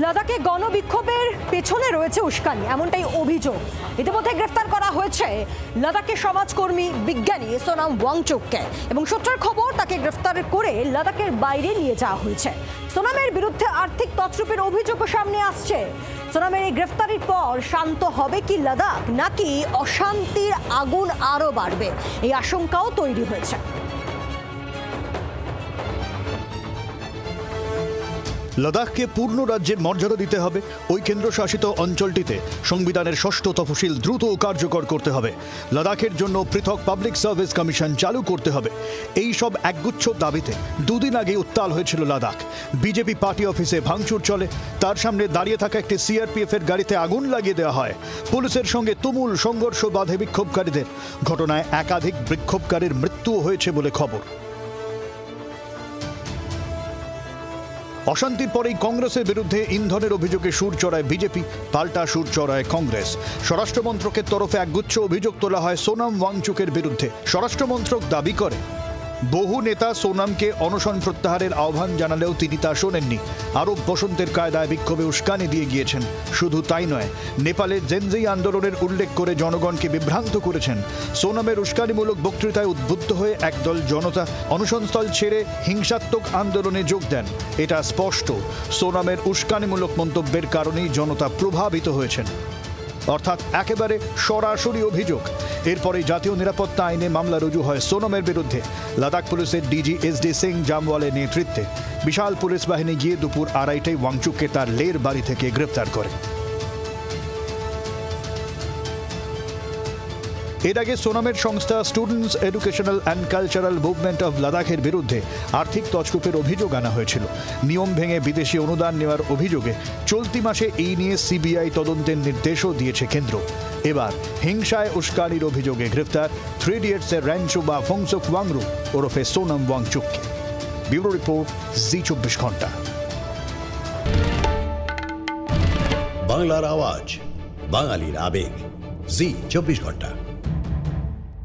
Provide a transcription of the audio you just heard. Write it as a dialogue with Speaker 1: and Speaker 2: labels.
Speaker 1: লাদাখে গণবিক্ষোভের পেছনে রয়েছে উস্কানি, এমনটাই অভিযোগ। ইতিমধ্যে গ্রেফতার করা হয়েছে লাদাখের সমাজকর্মী বিজ্ঞানী সোনাম ওয়াংচুককে এবং সূত্রের খবর তাকে গ্রেফতার করে লাদাখের বাইরে নিয়ে যাওয়া হয়েছে। সোনামের বিরুদ্ধে আর্থিক তছরুপের অভিযোগও সামনে আসছে। সোনামের এই গ্রেফতারির পর শান্ত হবে কি লাদাখ, নাকি অশান্তির আগুন আরও বাড়বে, এই আশঙ্কাও তৈরি হয়েছে।
Speaker 2: লাদাখকে পূর্ণ রাজ্যের মর্যাদা দিতে হবে। ওই কেন্দ্রশাসিত অঞ্চলটিতে সংবিধানের ষষ্ঠ তফসিল দ্রুত কার্যকর করতে হবে। লাদাখের জন্য পৃথক পাবলিক সার্ভিস কমিশন চালু করতে হবে। এই সব একগুচ্ছ দাবিতে দুদিন আগে উত্তাল হয়েছিল লাদাখ। বিজেপি পার্টি অফিসে ভাঙচুর চলে, তার সামনে দাঁড়িয়ে থাকা একটি সিআরপিএফ এর গাড়িতে আগুন লাগিয়ে দেওয়া হয়। পুলিশের সঙ্গে তুমুল সংঘর্ষ বাধে বিক্ষোভকারীদের। ঘটনায় একাধিক বিক্ষোভকারীর মৃত্যুও হয়েছে বলে খবর। অশান্তির পরেই কংগ্রেসের বিরুদ্ধে ইন্ধনের অভিযোগে সুর চড়ায় বিজেপি, পাল্টা সুর চড়ায় কংগ্রেস। স্বরাষ্ট্রমন্ত্রকের তরফে একগুচ্ছ অভিযোগ তোলা হয় সোনাম ওয়াংচুকের বিরুদ্ধে। স্বরাষ্ট্রমন্ত্রক দাবি করে বহু নেতা সোনামকে অনশন প্রত্যাহারের আহ্বান জানালেও তিনি তা শোনেননি। আরব বসন্তের কায়দায় বিক্ষোভে উস্কানি দিয়ে গিয়েছেন। শুধু তাই নয়, নেপালের জেনজি আন্দোলনের উল্লেখ করে জনগণকে বিভ্রান্ত করেছেন। সোনামের উস্কানিমূলক বক্তৃতায় উদ্বুদ্ধ হয়ে একদল জনতা অনশনস্থল ছেড়ে হিংসাত্মক আন্দোলনে যোগ দেন। এটা স্পষ্ট, সোনামের উস্কানিমূলক মন্তব্যের কারণেই জনতা প্রভাবিত হয়েছেন। অর্থাৎ একেবারে সরাসরি অভিযোগ। এরপরে জাতীয় নিরাপত্তা আইনে মামলা রুজু হয় সোনামের বিরুদ্ধে। লাদাখ পুলিশের ডিজি এসডি সিং জামওয়ালের নেতৃত্বে বিশাল পুলিশ বাহিনী গিয়ে দুপুর 2:30টায় ওয়াংচুককে তার লের বাড়ি থেকে গ্রেফতার করে। এর আগে সোনামের সংস্থা students educational and cultural movement of লাদাখের বিরুদ্ধে আর্থিক তছরূপের অভিযোগ আনা হয়েছিল। নিয়ম ভেঙে বিদেশি অনুদান নেওয়ার অভিযোগে চলতি মাসে এই নিয়ে সিবিআই তদন্তের নির্দেশও দিয়েছে কেন্দ্র। এবার হিংসায় উস্কানির অভিযোগে গ্রেফতার 3 ইডিয়টসের র্যাঞ্চো বা ফংসক ওয়াংরু ওরফে সোনাম ওয়াংচুককে। ব্যুরো রিপোর্ট, জি24 ঘন্টা।
Speaker 3: বাংলার আওয়াজ, বাঙালির আবেগ, জি24 ঘন্টা।